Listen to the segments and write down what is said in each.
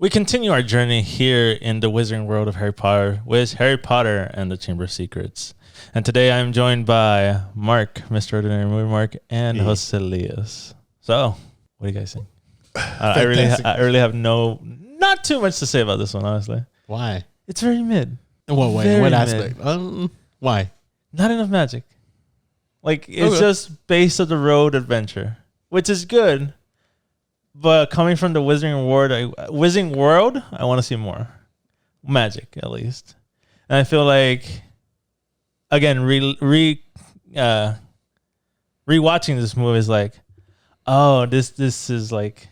We continue our journey here in the wizarding world of Harry Potter with Harry Potter and the Chamber of Secrets. And today I'm joined by Mark, Mr. Ordinary Movie Mark, and Jose Elias. So, what do you guys think? I really have not too much to say about this one, honestly. Why? It's very mid. What aspect? Why? Not enough magic. Like, it's just base of the road adventure, which is good. But coming from the Wizarding World, I want to see more magic, at least. And I feel like, again, rewatching this movie is like, oh, this is like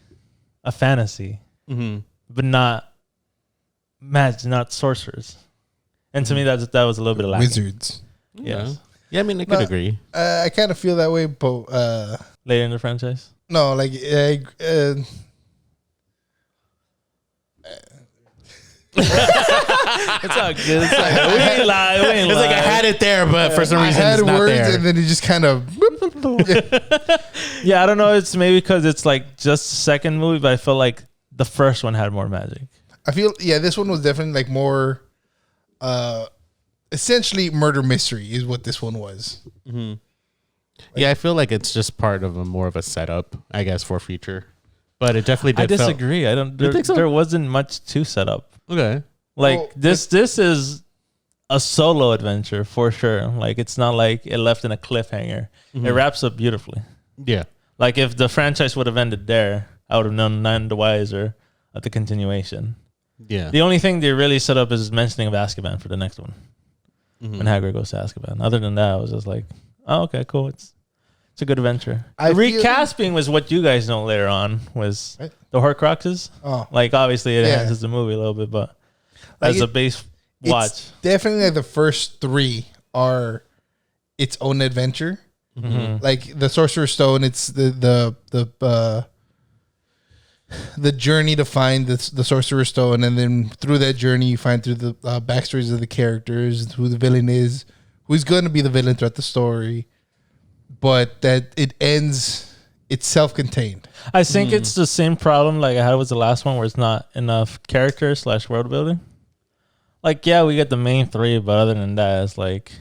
a fantasy, but not magic, not sorcerers. And to me, that was a little bit lacking. Wizards. Yes. Yeah, I mean, I could agree. I kind of feel that way, but Later in the franchise. no, like It's all good. It's like, we ain't lie. It's like I had it there, but for some I reason had it's not words, there. and then it just kind of. Yeah, I don't know. It's maybe because it's like just the second movie, but I feel like the first one had more magic. I feel this one was definitely like more, essentially murder mystery is what this one was. Mm-hmm. Yeah, I feel like it's just part of more of a setup, I guess, for future. But it definitely did. I disagree. I don't. There, think so? There wasn't much to set up. Okay. Like this is a solo adventure for sure. Like it's not like it left in a cliffhanger. Mm-hmm. It wraps up beautifully. Yeah. Like if the franchise would have ended there, I would have known none the wiser at the continuation. Yeah. The only thing they really set up is mentioning of Azkaban for the next one. Mm-hmm. When Hagrid goes to Azkaban. Other than that, I was just like, oh, okay, cool. It's a good adventure. I Recasting was what you guys know later on was the Horcruxes. Oh, Like obviously it enhances the movie a little bit, but as a base watch, it's definitely like the first three are its own adventure. Mm-hmm. Like the Sorcerer's Stone, it's the journey to find the Sorcerer's Stone, and then through that journey you find through the backstories of the characters, who the villain is, who's going to be the villain throughout the story, but that it ends, it's self-contained. I think it's the same problem like I had with the last one, where it's not enough character / world building. Like, yeah, we get the main three, but other than that, it's like,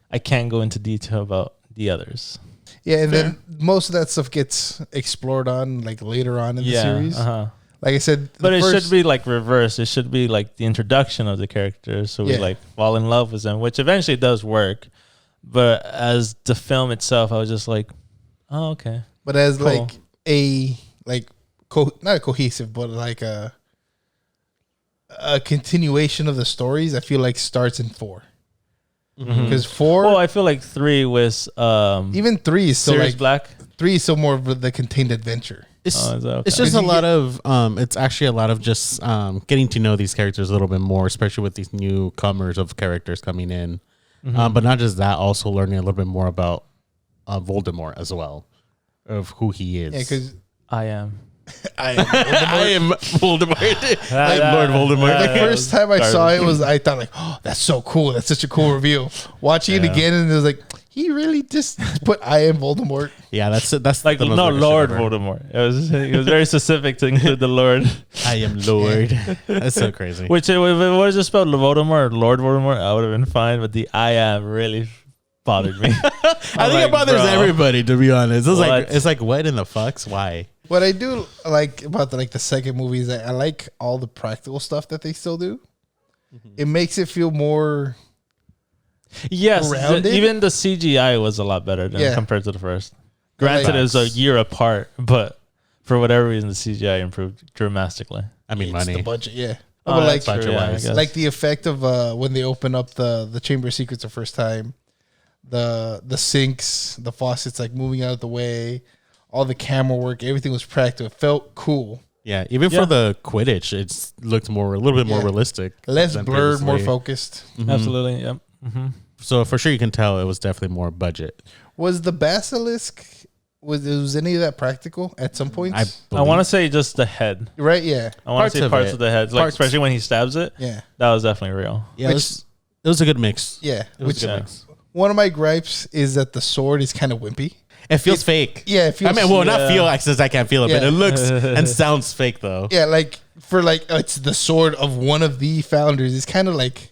I can't go into detail about the others. Yeah, and then most of that stuff gets explored on like later on in the series. Like I said, but it should be like reverse. It should be like the introduction of the characters, so we like fall in love with them, which eventually does work. But as the film itself, I was just like, oh, okay. But as like a not a cohesive, but like a continuation of the stories, I feel like starts in 4. Because 4, well, I feel like 3 was even 3 is still Sirius like Black. 3 is still more of the contained adventure. It's okay? It's just a lot of it's actually a lot of just getting to know these characters a little bit more, especially with these newcomers of characters coming in. But not just that, also learning a little bit more about Voldemort as well, of who he is. Yeah, because I am Voldemort. I'm Lord Voldemort. the first time I saw it I thought like, oh, that's so cool. That's such a cool reveal. Watching it again, and it was like, he really just put I am Voldemort. Yeah, that's like no Lord Voldemort. It was very specific to include the Lord. I am Lord. That's so crazy. Which if it was just spelled Voldemort or Lord Voldemort, I would have been fine. But the I am really bothered me. I think it bothers everybody, to be honest. It's like what in the fucks? Why? What I do like about the second movie is that I like all the practical stuff that they still do. It makes it feel more rounded. Even the CGI was a lot better than compared to the first. Granted, it was a year apart, but for whatever reason, the CGI improved dramatically. I mean, it's money. the budget, yeah. Oh, but like, budget-wise, like the effect of when they open up the Chamber of Secrets the first time, the sinks, the faucets like moving out of the way, all the camera work, everything was practical. It felt cool. Yeah, even for the Quidditch, it looked a little bit more realistic, less blurred, more focused. Absolutely, yep. So for sure, you can tell it was definitely more budget. Was the basilisk? Was any of that practical at some point? I want to say just the head. Right? Yeah. I want to say parts of the head, like especially when he stabs it. Yeah. That was definitely real. Yeah, it was a good mix. Yeah. It was a good mix. One of my gripes is that the sword is kind of wimpy. It feels fake. Yeah, it feels. I mean, well, not feel since I can't feel it, but it looks and sounds fake though. Yeah, like for like it's the sword of one of the founders. It's kind of like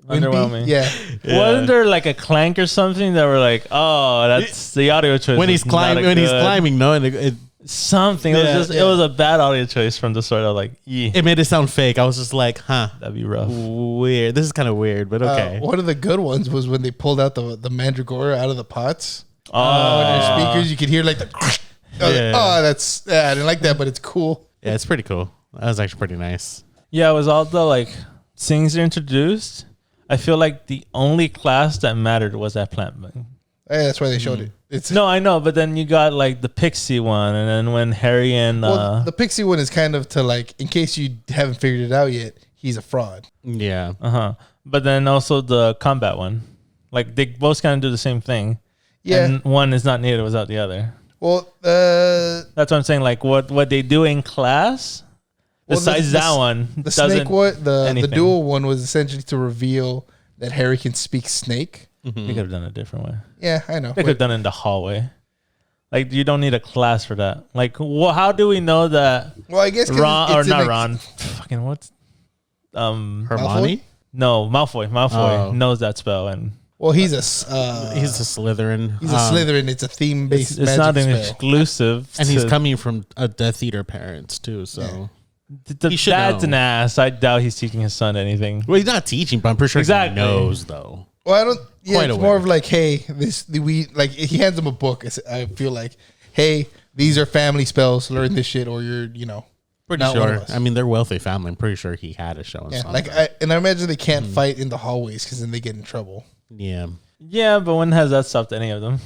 underwhelming. Yeah. Wasn't there like a clank or something that were like, oh, that's the audio choice when he's climbing. When he's climbing, no, and something. It was it was a bad audio choice from the sword. I was like, it made it sound fake. I was just like, huh, that'd be rough. Weird. This is kind of weird, but okay. One of the good ones was when they pulled out the mandragora out of the pots. Oh, on your speakers, you could hear like the. That's I didn't like that, but it's cool. Yeah, it's pretty cool. That was actually pretty nice. Yeah, it was all the like things they introduced. I feel like the only class that mattered was that plant. Yeah, that's why they showed it. It's no, I know, but then you got like the pixie one, and then when Harry and the pixie one is kind of to like, in case you haven't figured it out yet, he's a fraud. Yeah. But then also the combat one, like they both kind of do the same thing. Yeah. And one is not needed without the other. Well, that's what I'm saying. Like what they do in class. Besides that one, the snake one, the dual one was essentially to reveal that Harry can speak snake. They could have done it a different way. Yeah, I know. They could have done it in the hallway. Like you don't need a class for that. Like, how do we know that? Well, I guess Ron or not Ron? Fucking what's Hermione? No, Malfoy knows that spell, and well, he's a Slytherin. He's a Slytherin. It's a theme based. It's not an exclusive, and he's coming from a Death Eater parents too. So. Yeah. The dad's an ass. I doubt he's teaching his son anything. Well, he's not teaching, but I'm pretty sure he knows though. Well, I don't. Yeah, it's more of like, hey, he hands him a book. I feel like, hey, these are family spells. Learn this shit, or you're, pretty sure. I mean, they're wealthy family. I'm pretty sure he had a show. Yeah, I imagine they can't fight in the hallways because then they get in trouble. Yeah. Yeah, but when has that stopped any of them?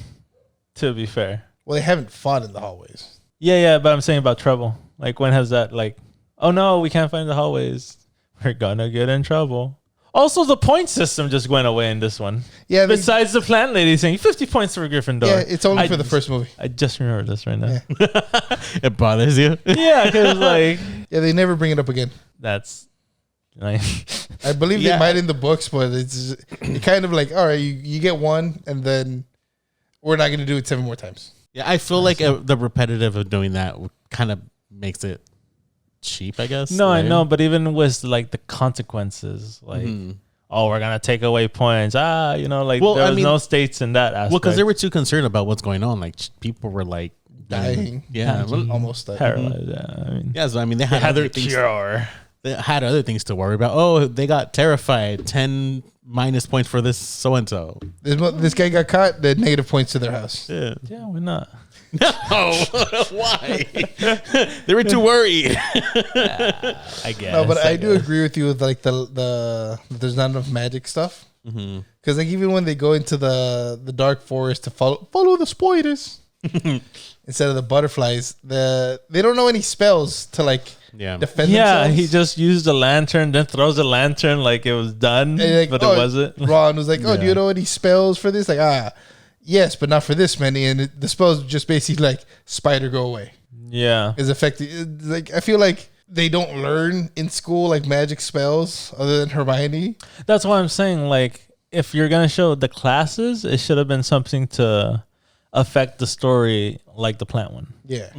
To be fair. Well, they haven't fought in the hallways. Yeah, but I'm saying about trouble. Like, when has that like? Oh no, we can't find the hallways. We're gonna get in trouble. Also, the point system just went away in this one. Yeah. Besides the plant lady saying 50 points for Gryffindor. Yeah, it's only for the first movie. I just remember this right now. Yeah. It bothers you? Yeah, because like. Yeah, they never bring it up again. That's. Like, I believe they might in the books, but it's kind of like, all right, you get one, and then we're not gonna do it 7 more times. Yeah, I feel like the repetitive of doing that kind of makes it cheap, I guess. No, right? I know, but even with like the consequences, like we're gonna take away points. Like there was no states in that aspect. Well, because they were too concerned about what's going on. Like people were like dying. Yeah, almost dying. Paralyzed. Yeah, I mean, they had other things. Cure. They had other things to worry about. Oh, they got terrified. 10 minus points for this so and so. This guy got caught. They had negative points to their house. Yeah, why not? No, why? They were too worried. I guess. No, but I do agree with you with like the there's not enough magic stuff. Because like even when they go into the dark forest to follow the spiders instead of the butterflies, they don't know any spells to like defend themselves. Yeah, he just used the lantern, then throws the lantern like it was done, like, but it wasn't. Ron was like, "Oh, do you know any spells for this?" Like, yes, but not for this many. And the spells just basically like spider go away. Yeah, is effective. Like I feel like they don't learn in school like magic spells other than Hermione. That's why I'm saying like if you're gonna show the classes, it should have been something to affect the story like the plant one. Yeah.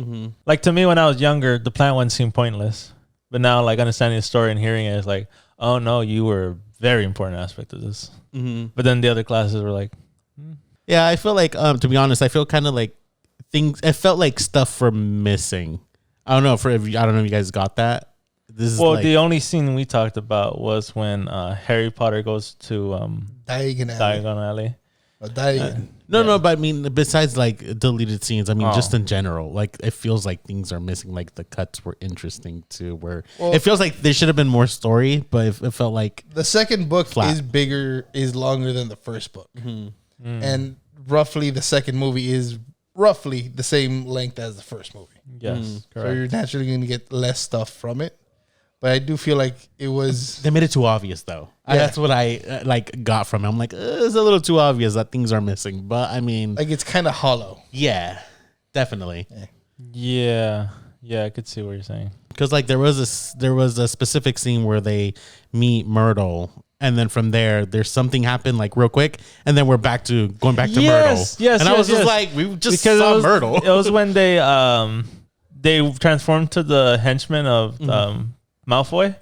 Like to me when I was younger, the plant one seemed pointless. But now like understanding the story and hearing it is like, oh no, you were a very important aspect of this. But then the other classes were like, Yeah, I feel like to be honest, I feel kind of like it felt like stuff were missing. I don't know if you guys got that. This is the only scene we talked about was when Harry Potter goes to Diagon Alley. No, but I mean, besides like deleted scenes, I mean, just in general, like it feels like things are missing. Like the cuts were interesting too, where it feels like there should have been more story, but it felt like the second book is longer than the first book, and roughly the second movie is roughly the same length as the first movie. Yes, correct. So you're naturally going to get less stuff from it. But I do feel like it was... They made it too obvious, though. Yeah. That's what I got from it. I'm like, it's a little too obvious that things are missing. But, I mean... Like, it's kind of hollow. Yeah, definitely. Yeah, I could see what you're saying. Because, like, there was a specific scene where they meet Myrtle... And then from there's something happened like real quick, and then we're going back to Myrtle. Yes, and I was just like, we just saw Myrtle. It was when they they transform to the henchmen of Malfoy,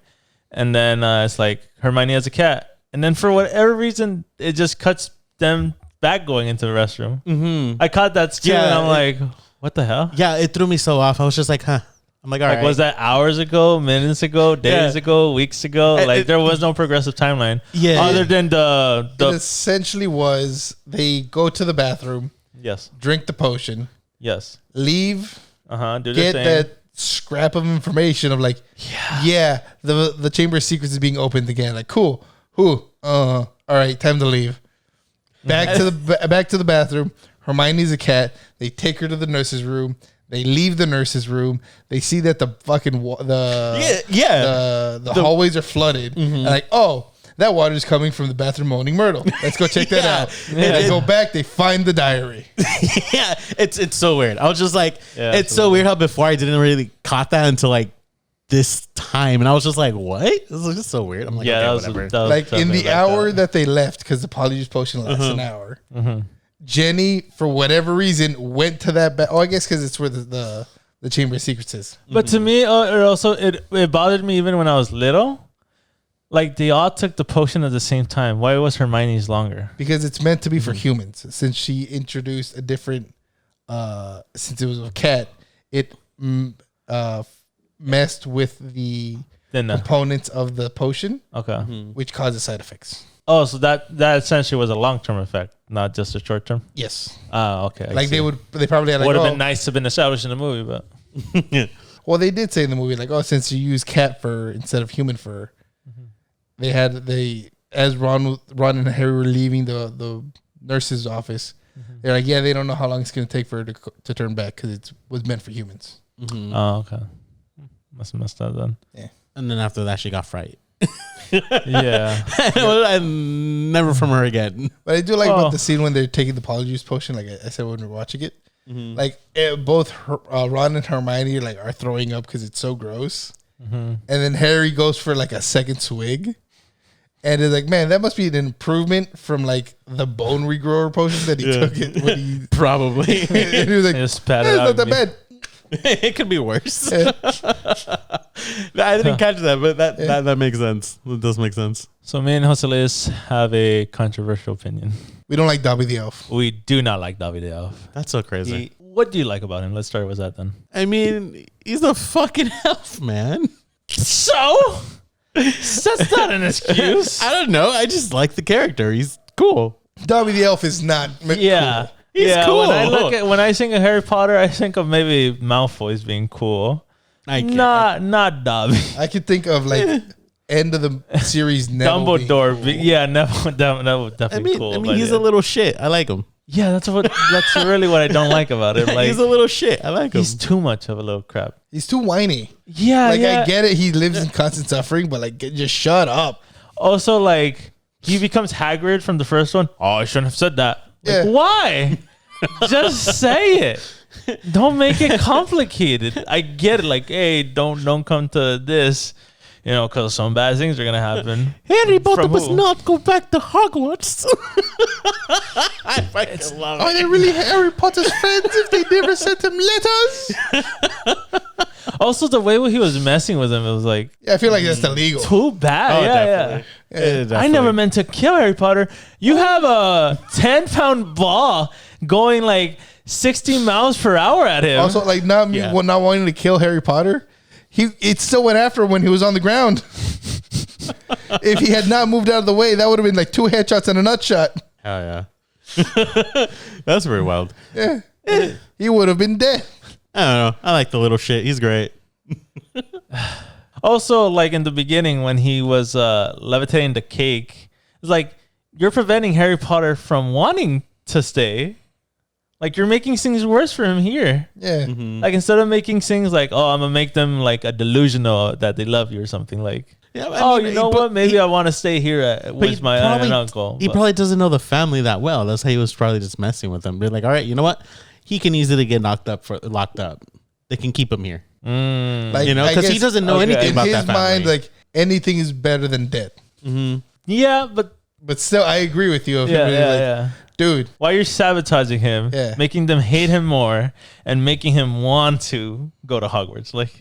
and then it's like Hermione has a cat, and then for whatever reason, it just cuts them back going into the restroom. Mm-hmm. I caught that too, and I'm like, what the hell? Yeah, it threw me so off. I was just like, huh. I'm like, all right. Was that hours ago, minutes ago, days ago, weeks ago? Like, there was no progressive timeline. Yeah. Other than the it essentially was they go to the bathroom. Yes. Drink the potion. Yes. Leave. Do get that scrap of information of like, the Chamber of Secrets is being opened again. Like, cool. All right, time to leave. Back to the bathroom. Hermione's a cat. They take her to the nurse's room. They leave the nurse's room. They see that the fucking the hallways are flooded. Mm-hmm. And like, oh, that water is coming from the bathroom moaning Myrtle. Let's go check that out. And they go back. They find the diary. Yeah, it's so weird. I was just like, it's so weird how before I didn't really caught that until like this time, and I was just like, what? This is just so weird. I'm like, okay, whatever. Like in the hour that they left, because the Polyjuice Potion lasts an hour. Mm-hmm. Jenny, for whatever reason, went to that. I guess because it's where the Chamber of Secrets is. But to me, it bothered me even when I was little. Like they all took the potion at the same time. Why was Hermione's longer? Because it's meant to be for humans. Since she introduced a different, since it was a cat, it messed with the components of the potion. Okay, which causes side effects. Oh, so that essentially was a long-term effect, not just a short-term? Yes. Oh, okay. Like they probably had like, would have been nice to have been established in the movie, but well, they did say in the movie like, oh, since you use cat fur instead of human fur, as Ron and Harry were leaving the nurse's office, they're like, yeah, they don't know how long it's going to take for her to turn back because it was meant for humans. Mm-hmm. Oh, okay. Must have messed up then. Yeah. And then after that, she got fright. Yeah. And never from her again. But I do like about the scene when they're taking the Polyjuice Potion, like I said when we were watching it. Mm-hmm. Like both Ron and Hermione are throwing up because it's so gross. Mm-hmm. And then Harry goes for like a second swig. And it's like, man, that must be an improvement from like the bone regrower potion that he took it when he probably. And he was like, just spat it out. Not that bad. It could be worse. I didn't catch that, but that makes sense. It does make sense. So me and Joselis have a controversial opinion. We don't like Dobby the Elf. We do not like Dobby the Elf. That's so crazy. What do you like about him? Let's start with that then. I mean, he's a fucking elf, man. So? That's not an excuse. I don't know. I just like the character. He's cool. Dobby the Elf is not cool. He's cool. When I think of Harry Potter, I think of maybe Malfoy's being cool. Not Dobby. I could think of like end of the series Dumbledore. Cool. Neville definitely cool. I mean, he's a little shit. I like him. Yeah, that's really what I don't like about him. Like, he's a little shit. I like him. He's too much of a little crap. He's too whiny. Yeah, I get it. He lives in constant suffering, but like, just shut up. Also, like, he becomes Hagrid from the first one. Oh, I shouldn't have said that. Like, why? Just say it. Don't make it complicated. I get it. Like, hey, don't come to this, because some bad things are gonna happen. Harry Potter must not go back to Hogwarts. I fucking love it. Are they really Harry Potter's friends if they never sent him letters? Also, the way he was messing with him, it was like, I feel like that's illegal. Too bad. Definitely. I never meant to kill Harry Potter. You have a 10-pound ball going like 60 miles per hour at him. Also, like not wanting to kill Harry Potter. It still went after him when he was on the ground. If he had not moved out of the way, that would have been like 2 headshots and a nut shot. Hell yeah. That's very wild. Yeah. He would have been dead. I don't know. I like the little shit. He's great. Also, like in the beginning when he was levitating the cake, it's like you're preventing Harry Potter from wanting to stay. Like you're making things worse for him here. Yeah. Mm-hmm. Like instead of making things like, oh, I'm gonna make them like a delusional that they love you or something like. Yeah, what? Maybe I want to stay here with my aunt and uncle. He probably doesn't know the family that well. That's how he was probably just messing with them. They're like, all right, you know what? He can easily get locked up. They can keep him here. Because he doesn't know anything about that family. In his mind, like anything is better than death. Mm-hmm. Yeah, but still, I agree with you. dude. Why you're sabotaging him, making them hate him more, and making him want to go to Hogwarts? Like,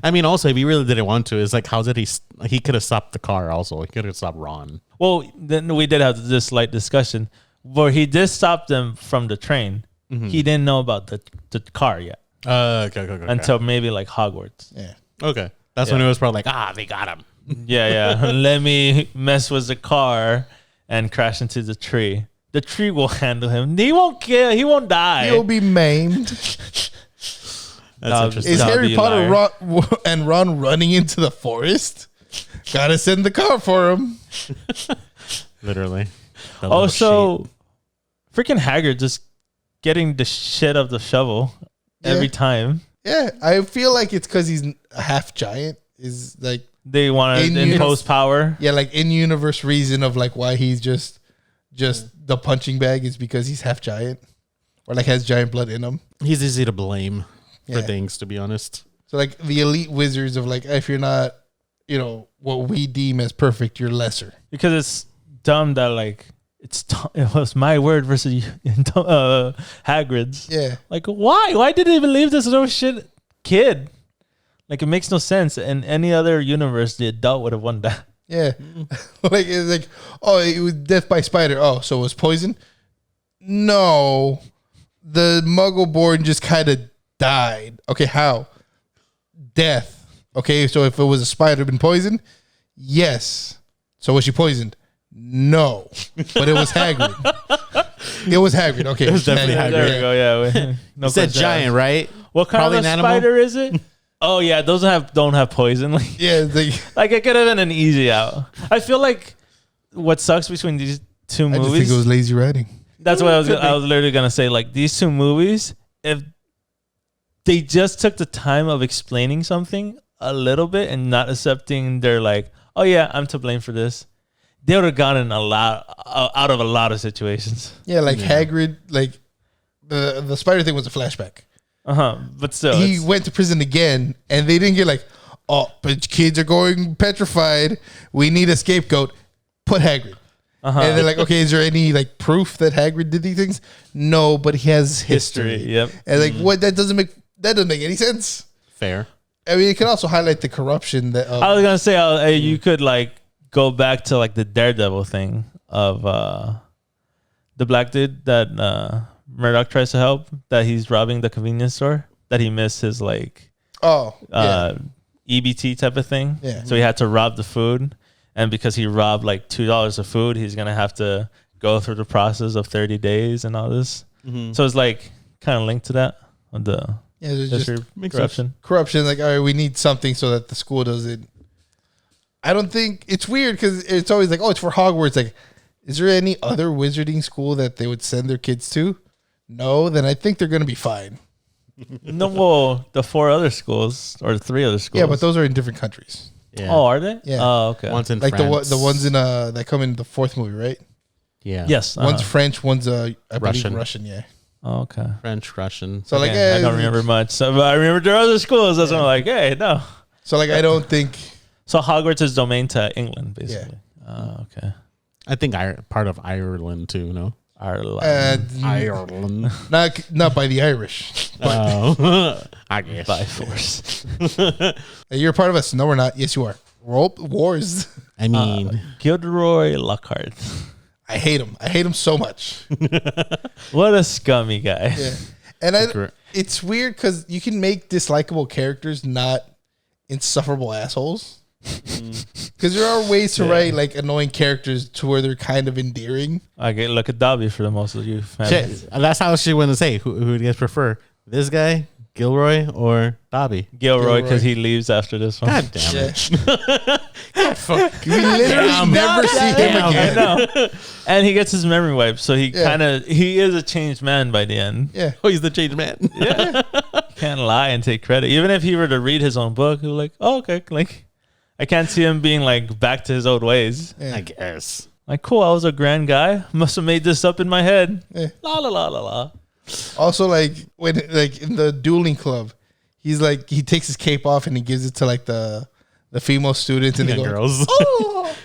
I mean, also, if he really didn't want to, it's like, how did he could have stopped the car also. He could have stopped Ron. well, then we did have this slight discussion where he did stop them from the train. He didn't know about the car yet. Okay. Until maybe like Hogwarts. Yeah. Okay. That's when it was probably like, they got him. Yeah. Let me mess with the car and crash into the tree. The tree will handle him. He won't kill. He won't die. He'll be maimed. That's That'll- interesting. Is Dobby Harry Potter liar. and Ron running into the forest? Gotta send the car for him. Literally. The little Also, freaking Hagrid just getting the shit of the shovel every time. Yeah, I feel like it's because he's a half giant. Is like They want to impose power. Yeah, like in universe reason of like why he's just the punching bag is because he's half giant or like has giant blood in him. He's easy to blame for Yeah. things, to be honest. So like the elite wizards of like if you're not, what we deem as perfect, you're lesser. Because it's dumb that like it was my word versus Hagrid's. Yeah. Like why did they believe this little shit kid? Like it makes no sense. In any other universe, the adult would have won that. Yeah. Like it's like, oh, it was death by spider. Oh, so it was poison? No. The muggle born just kind of died. Okay, how? Death. Okay, so if it was a spider been poisoned? Yes. So was she poisoned? No. But it was Hagrid. It was Hagrid. Okay. It was definitely Hagrid. There we go. Yeah. No You said question. giant, right? What kind Probably of an a animal? spider is it? Oh yeah, those don't have poison. Like, Yeah, like it could have been an easy out. I feel like what sucks between these two I just movies. think it was lazy writing. That's what I was literally gonna say. Like these two movies, if they just took the time of explaining something a little bit and not accepting their like, oh yeah, I'm to blame for this, they would have gotten a lot out of a lot of situations. Yeah, like Hagrid, like the spider thing was a flashback. But still, He went to prison again, and they didn't get like, oh, but kids are going petrified. We need a scapegoat. Put Hagrid. And they're like, okay, is there any like proof that Hagrid did these things? No, but he has history. Yep. And like, what? That doesn't make any sense. Fair. I mean, it can also highlight the corruption that. I was gonna say you could like go back to like the Daredevil thing of the black dude that Murdoch tries to help, that he's robbing the convenience store, that he missed his like EBT type of thing. Yeah. So he had to rob the food, and because he robbed like $2 of food, he's gonna have to go through the process of 30 days and all this. So it's like kind of linked to that of the there's history just corruption. corruption. Like, all right, we need something so that the school doesn't. I don't think it's weird because it's always like, oh, it's for Hogwarts. Like, is there any other wizarding school that they would send their kids to? No, then I think they're gonna be fine. No, well, the 4 other schools or the 3 other schools. Yeah, but those are in different countries. Yeah. Oh, are they? Yeah. Oh, okay. One's in Like France. the ones in that come in the 4th movie, right? Yeah. Yes. One's French, one's I Russian. believe Russian. Yeah. Oh, okay. French, Russian. So like, I don't remember much. So, but I remember there are other schools. That's why I'm like, hey, no. So like, I don't think. So Hogwarts is domain to England, basically. Oh, okay. I think part of Ireland too. No. Ireland. Ireland. Not by the Irish. But I guess. By force. you're part of us. No, we're not. Yes, you are. Wars. I mean, Gilderoy Lockhart. I hate him. I him so much. What a scummy guy. Yeah. And it's weird because you can make dislikable characters not insufferable assholes. Because there are ways to write like annoying characters to where they're kind of endearing. I get look at Dobby for the most of you fans. that's how she went to say who do you guys prefer? This guy, Gilroy, or Dobby? Gilroy, because he leaves after this one. God damn it! We literally never see him again. I know. And he gets his memory wiped, so he he is a changed man by the end. Yeah. Oh, he's the changed man. Yeah. Can't lie and take credit. Even if he were to read his own book, he'd be like, oh, okay. Like, I can't see him being like back to his old ways. Yeah. I guess. Like, cool, I was a grand guy. Must have made this up in my head. Yeah. La la la la la. Also, like when like in the dueling club, he's like he takes his cape off and he gives it to like the female students and they go, girls. oh,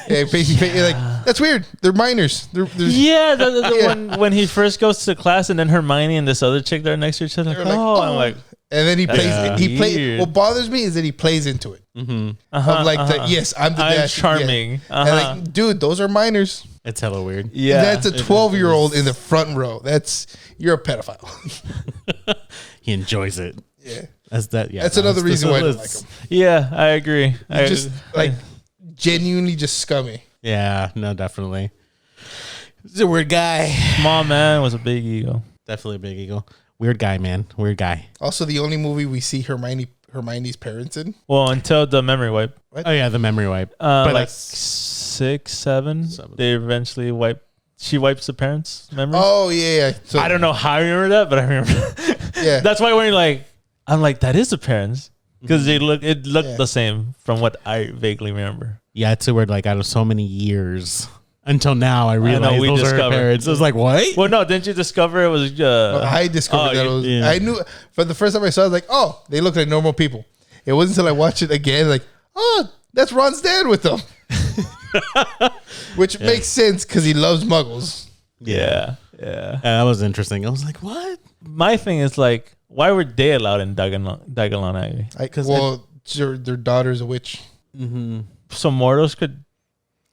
Yeah, basically, like that's weird. They're minors. Yeah, when he first goes to class and then Hermione and this other chick that are next to each other, like, I'm like, and then he plays. Yeah. He plays. What bothers me is that he plays into it. Of like, yes, I'm the dad. Charming. Yeah. And like, dude, those are minors. It's hella weird. Yeah, That's a 12-year-old in the front row. You're a pedophile. He enjoys it. Yeah, That's another reason why I don't like him. Yeah, I agree. Just like genuinely just scummy. Yeah, no, definitely. He's a weird guy. Small man was a big ego. Definitely a big ego. Weird guy, man. Weird guy. Also, the only movie we see Hermione's parents in. Well, until the memory wipe. Oh yeah, the memory wipe. But like 6, 7, they eventually wipe. She wipes the parents' memory. Oh yeah. So, I don't know how I remember that, but I remember. Yeah. That's why when you're like, I'm like, that is the parents because it looked the same from what I vaguely remember. Yeah, it's weird. Like out of so many years until now, I realized those are her parents. I was like, what? Well, no, didn't you discover it was? I discovered that it was. Yeah. I knew for the first time I saw it, I was like, oh, they look like normal people. It wasn't until I watched it again, like, oh, that's Ron's dad with them. Which makes sense because he loves muggles. Yeah. That was interesting. I was like, what? My thing is like, why were they allowed in Diagon Ivy? Because their daughter's a witch. Mm-hmm. So mortals could.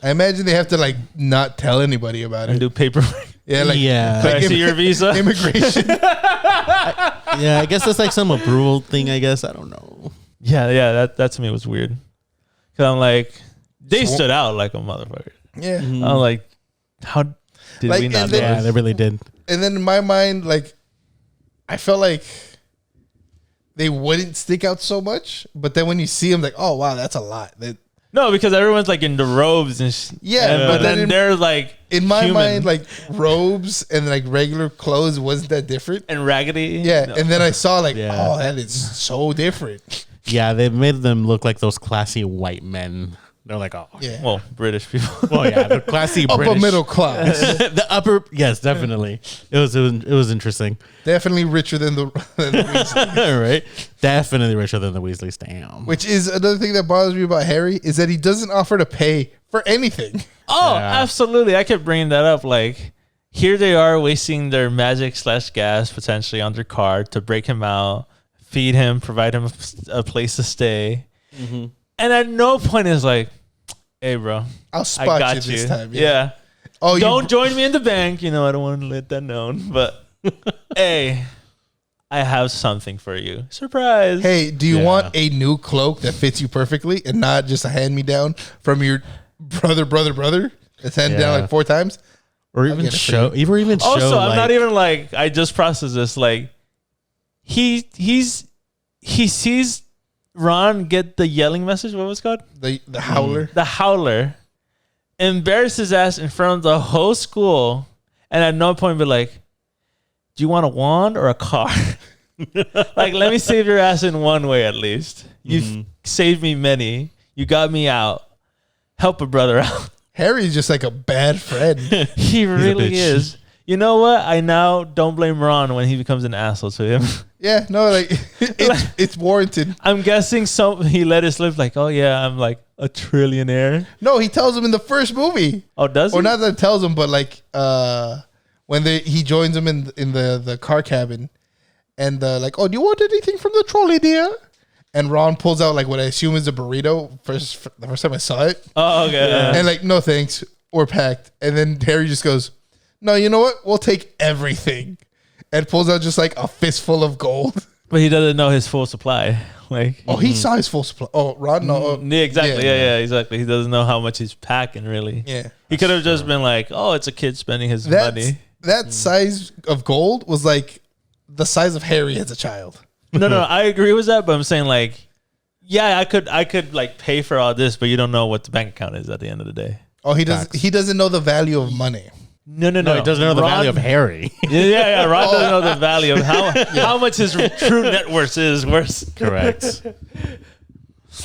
I imagine they have to like not tell anybody about and it. do paperwork. Yeah, like Can I see your visa? Immigration. I guess that's like some approval thing. I guess I don't know. Yeah. That to me was weird. Cause I'm like, they stood out like a motherfucker. Yeah. Mm-hmm. I'm like, how did we not know? Yeah, they really did. And then in my mind, like, I felt like they wouldn't stick out so much, but then when you see them, like, oh wow, that's a lot. No, because everyone's like in the robes and but then they're like in my mind, like robes and like regular clothes wasn't that different and raggedy. Yeah, no. And then I saw like, oh, that is so different. Yeah, they made them look like those classy white men. They're like, oh, yeah. Well, British people. Well, yeah, the classy upper British middle class. The upper, yes, definitely. It was interesting. Definitely richer than the Weasleys. Right? Definitely richer than the Weasleys. Damn. Which is another thing that bothers me about Harry is that he doesn't offer to pay for anything. Oh, absolutely. I kept bringing that up. Like, here they are wasting their magic / gas potentially on their card to break him out, feed him, provide him a place to stay. Mm-hmm. And at no point is like, hey, bro, I'll spot you this time. Yeah. Oh, don't join me in the bank. You know, I don't want to let that known. But, hey, I have something for you. Surprise. Hey, do you want a new cloak that fits you perfectly and not just a hand-me-down from your brother that's handed down like 4 times? Or even show. Also, I'm not even like, I just processed this. Like, he sees Ron get the yelling message. What was it called? The howler. The howler. Embarrass his ass in front of the whole school. And at no point be like, do you want a wand or a car? Like, let me save your ass in one way at least. You've saved me many. You got me out. Help a brother out. Harry's just like a bad friend. He really is. You know what? I now don't blame Ron when he becomes an asshole to him. Yeah, no, like it's warranted. I'm guessing he let it slip like, oh yeah, I'm like a trillionaire. No, he tells him in the first movie. Oh, does he? Or not that it tells him, but like when he joins him in the car cabin, and like, oh, do you want anything from the trolley, dear? And Ron pulls out like what I assume is a burrito. The first time I saw it. Oh, okay. Yeah. And like, no thanks, we're packed. And then Harry just goes, no, you know what? We'll take everything. And pulls out just like a fistful of gold. But he doesn't know his full supply. Like, he saw his full supply. Oh, Ron, no. Yeah, exactly. Yeah, exactly. He doesn't know how much he's packing, really. Yeah. He could have just been like, oh, it's a kid spending his money. That size of gold was like the size of Harry as a child. No, I agree with that, but I'm saying like, yeah, I could like pay for all this, but you don't know what the bank account is at the end of the day. Oh, he doesn't know the value of money. No. He doesn't know the value of Harry. Yeah. Ron doesn't know the value of how much his true net worth is worth. Correct.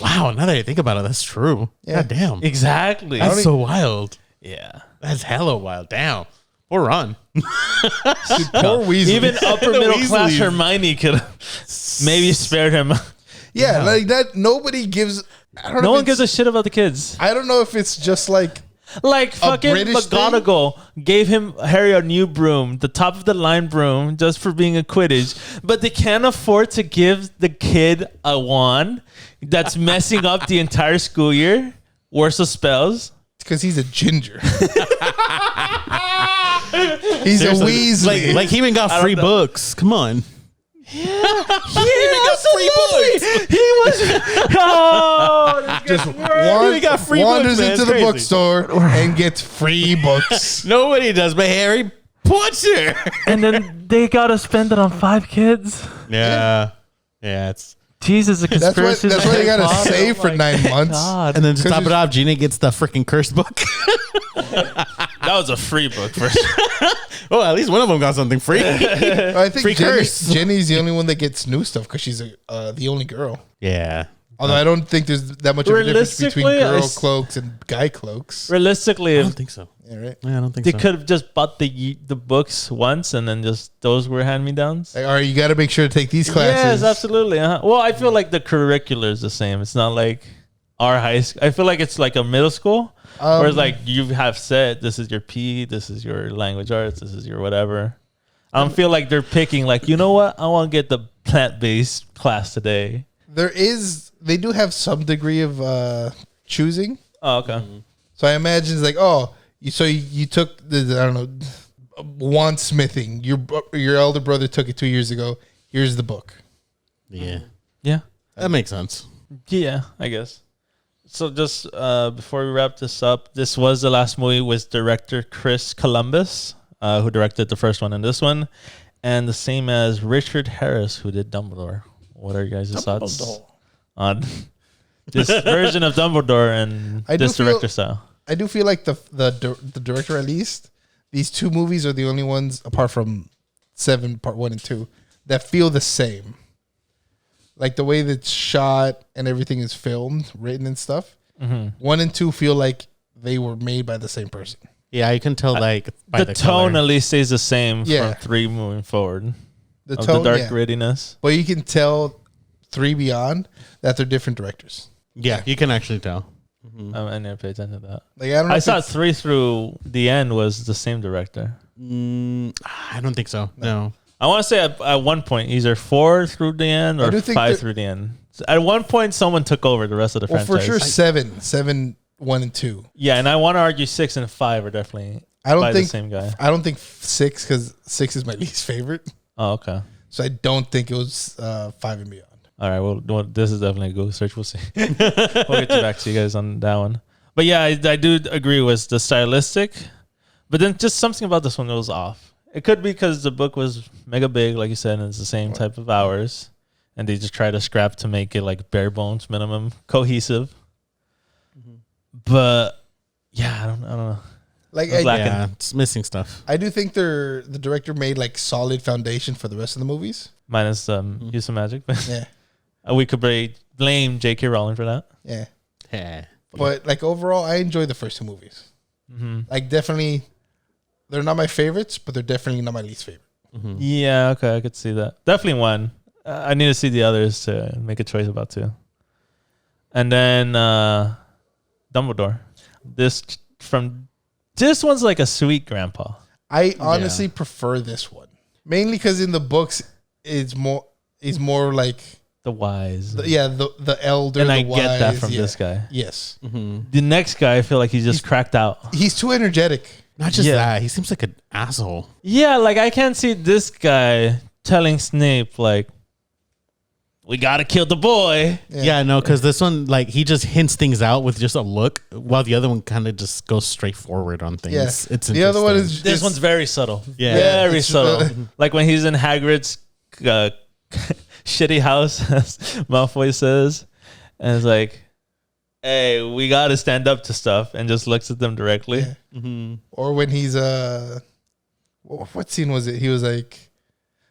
Wow, now that I think about it, that's true. Yeah. God damn. Exactly. That's so wild. Yeah. That's hella wild. Damn. Poor Ron. Poor Weasley. Even upper middle class Hermione could maybe spared him. Yeah, like that. Nobody gives No one gives a shit about the kids. I don't know if it's just like fucking British McGonagall gave Harry a new broom, the top of the line broom, just for being a Quidditch. But they can't afford to give the kid a wand that's messing up the entire school year. Worse of spells. Because he's a ginger. He's a Weasley. Like he even got free books. Come on. Yeah, he got free books. He was just wanders into the bookstore and gets free books. Nobody does, but Harry Potter. And then they gotta spend it on 5 kids. Yeah, it's. Jesus, a conspiracy. That's why they gotta save for 9 months. God. And then to top it off, Gina gets the freaking cursed book. That was a free book for sure. Oh, at least one of them got something free. I think Free curse. Jenny's the only one that gets new stuff because she's the only girl. Yeah. Although I don't think there's that much of a difference between Realistically, girl cloaks and guy cloaks. Realistically, I don't think so. Yeah, right. Yeah, I don't think they so. could have just bought the books once and then just those were hand-me-downs. Like, all right, you got to make sure to take these classes. Yes, absolutely. Well, I feel like the curricular is the same. It's not like our high school. I feel like it's like a middle school. Whereas like you have said, this is your PE, this is your language arts, this is your whatever. I don't feel like they're picking like, you know what? I want to get the plant-based class today. They do have some degree of choosing. Oh, okay. So I imagine it's like, oh, you took the, I don't know, wand smithing. Your elder brother took it 2 years ago. Here's the book. Yeah. Yeah. That makes sense. Yeah, I guess. So just before we wrap this up, this was the last movie with director Chris Columbus, who directed the first one and this one, and the same as Richard Harris, who did Dumbledore. What are you guys' thoughts on this version of Dumbledore and this director style? I do feel like the director, at least, these 2 movies are the only ones, apart from 7 Part 1 and 2, that feel the same. Like the way that it's shot and everything is filmed, written and stuff. 1 and 2 feel like they were made by the same person. Yeah, you can tell like by the tone color. at least stays the same Yeah. from 3 moving forward. The of tone, the dark yeah. grittiness. But you can tell 3 beyond that they're different directors. Yeah, you can actually tell. I never paid attention to that. Like I don't know. I saw 3 through the end was the same director. I don't think so. No. I want to say at one point, either 4 through the end or 5 through the end. So at one point, someone took over the rest of the franchise. For sure, 7, 1 and 2. Yeah, and I want to argue 6 and 5 are definitely the same guy. I don't think 6, because 6 is my least favorite. Oh, okay. So I don't think it was 5 and beyond. All right. Well, this is definitely a Google search. We'll see. We'll get you back to you guys on that one. But yeah, I do agree with the stylistic, but then just something about this one that was off. It could be because the book was mega big, like you said, and it's the same type of hours, and they just try to scrap to make it like bare bones minimum cohesive. But yeah, I don't know. Like it's missing stuff. I do think the director made like solid foundation for the rest of the movies. Minus use of magic, but Yeah, we could blame J.K. Rowling for that. yeah. Yeah. But like overall, I enjoyed the first 2 movies. Like definitely, they're not my favorites, but they're definitely not my least favorite. Yeah, okay, I could see that. Definitely one. I need to see the others to make a choice about 2. And then Dumbledore. This one's like a sweet grandpa. I honestly prefer this one, mainly because in the books, it's more like The wise. the elder. And the I wise, get that from this guy. Yes, The next guy, I feel like he's just cracked out. he's too energetic. Not just that. He seems like an asshole. Yeah, like I can't see this guy telling Snape like, we gotta kill the boy. Yeah, no, because this one, like, he just hints things out with just a look, while the other one kind of just goes straight forward on things. Yeah. It's The other one interesting. This one's very subtle. Yeah. Very it's subtle. Like when he's in Hagrid's shitty house, as Malfoy says, and it's like, hey, we got to stand up to stuff, and just looks at them directly. Yeah. Or when he's what scene was it? He was like,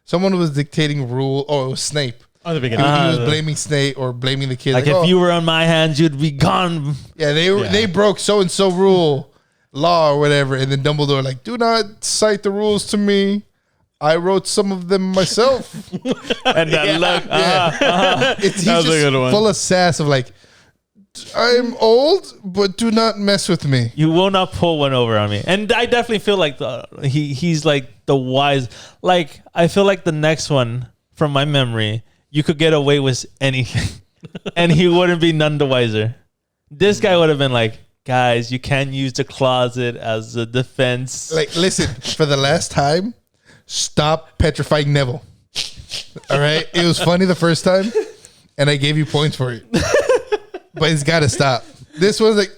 someone was dictating rule. Oh, it was Snape. Oh, the beginning. He was blaming Snape or blaming the kid. Like if you were on my hands, you'd be gone. Yeah, they broke so and so rule, law or whatever, and then Dumbledore like, do not cite the rules to me. I wrote some of them myself. And that look, He's That was just a good one. full of sass of like, I'm old, but do not mess with me. You will not pull one over on me. And I definitely feel like he's like the wise. Like, I feel like the next one, from my memory, you could get away with anything. And he wouldn't be none the wiser. This guy would have been like, guys, you can't use the closet as a defense. Like, listen, for the last time, stop petrifying Neville. All right? It was funny the first time, and I gave you points for it. But it's got to stop. This one's like,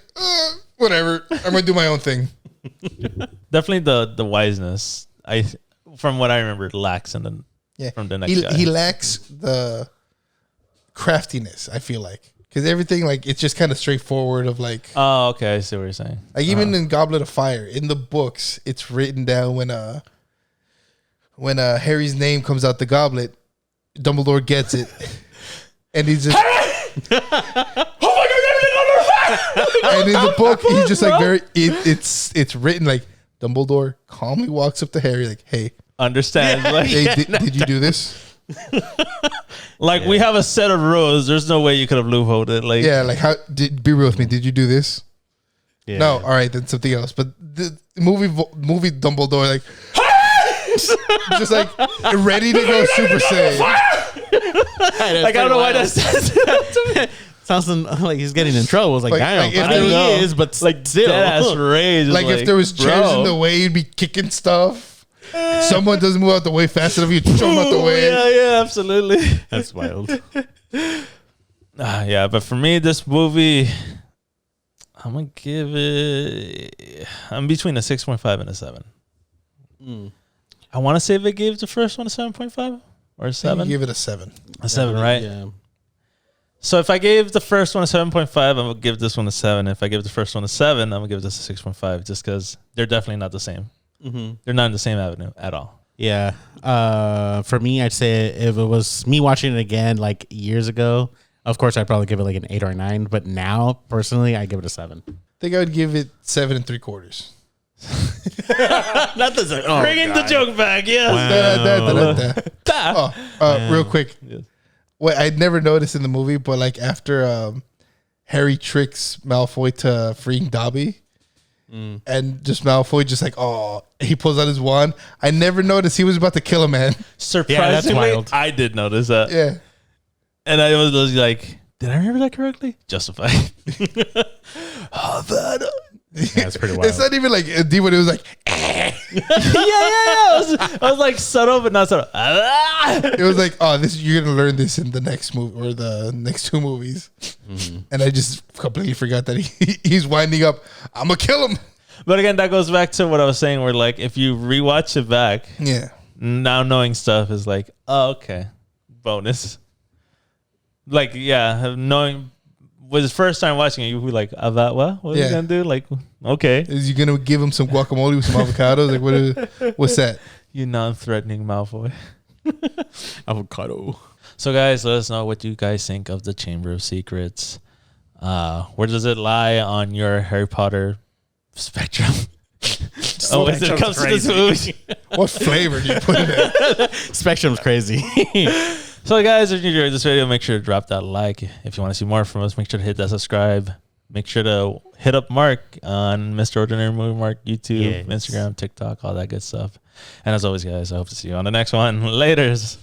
whatever. I'm going to do my own thing. Definitely the wiseness, from what I remember, lacks in from the next guy. He lacks the craftiness, I feel like. Because everything, like, it's just kind of straightforward of like... Oh, okay. I see what you're saying. Like, even in Goblet of Fire, in the books, it's written down when Harry's name comes out the goblet, Dumbledore gets it. And he's just... And in the book, he's just like it's written like Dumbledore calmly walks up to Harry like, hey, understand? Like, hey, did you do this? Like, we have a set of rules. There's no way you could have loopholed it. Like, yeah, like be real with me. Did you do this? Yeah. No, all right, then something else. But the movie Dumbledore, like, just like ready to go Super Saiyan. Like, I don't know why that says that to me. Sounds like he's getting in trouble. It's like, damn, if I know there he is, but Like, still. deadass rage. Like, if there was chairs in the way, he'd be kicking stuff. Someone doesn't move out the way fast enough, you throw him out the way. Yeah, absolutely. That's wild. Yeah, but for me, this movie, I'm gonna give it. I'm between a 6.5 and a 7. I want to say if I gave the first one a 7.5 or a 7. You give it a 7. A 7, right? Yeah. So if I gave the first one a 7.5, I'm gonna give this one a 7. If I give the first one a 7, I'm gonna give this a 6.5, just because they're definitely not the same. Mm-hmm. They're not in the same avenue at all. Yeah. For me, I'd say if it was me watching it again like years ago, of course I'd probably give it like an 8 or a 9. But now, personally, I give it a 7. I think I would give it 7 3/4. Not the Bringing the joke back, yes. Wow. Real quick. Yes. What I'd never noticed in the movie, but like after Harry tricks Malfoy to freeing Dobby, and just Malfoy just like, oh, he pulls out his wand. I never noticed he was about to kill a man. Surprisingly, wild. I did notice that. Yeah. And I was like, did I remember that correctly? Justified. Oh, that. That's pretty wild. It's not even like a demon. It was like, yeah. I was like subtle, but not subtle. it was like, oh, you're gonna learn this in the next movie or the next 2 movies. And I just completely forgot that he's winding up. I'm gonna kill him. But again, that goes back to what I was saying, where like if you rewatch it back, Yeah. now knowing stuff is like, oh, okay, bonus. Like, yeah, knowing was his first time watching it, you'd be like, about what? What are you gonna do? Like, okay, Is you gonna give him some guacamole with some avocados? Like, what's that? you non-threatening Malfoy. Avocado. So, guys, let us know what you guys think of the Chamber of Secrets. Where does it lie on your Harry Potter spectrum? When it comes to this movie. What flavor do you put in it? Spectrum's crazy. So, guys, if you enjoyed this video, make sure to drop that like. If you want to see more from us, make sure to hit that subscribe. Make sure to hit up Mark on Mr. Ordinary Movie Mark, YouTube, Yes. Instagram, TikTok, all that good stuff. And as always, guys, I hope to see you on the next one. Laters.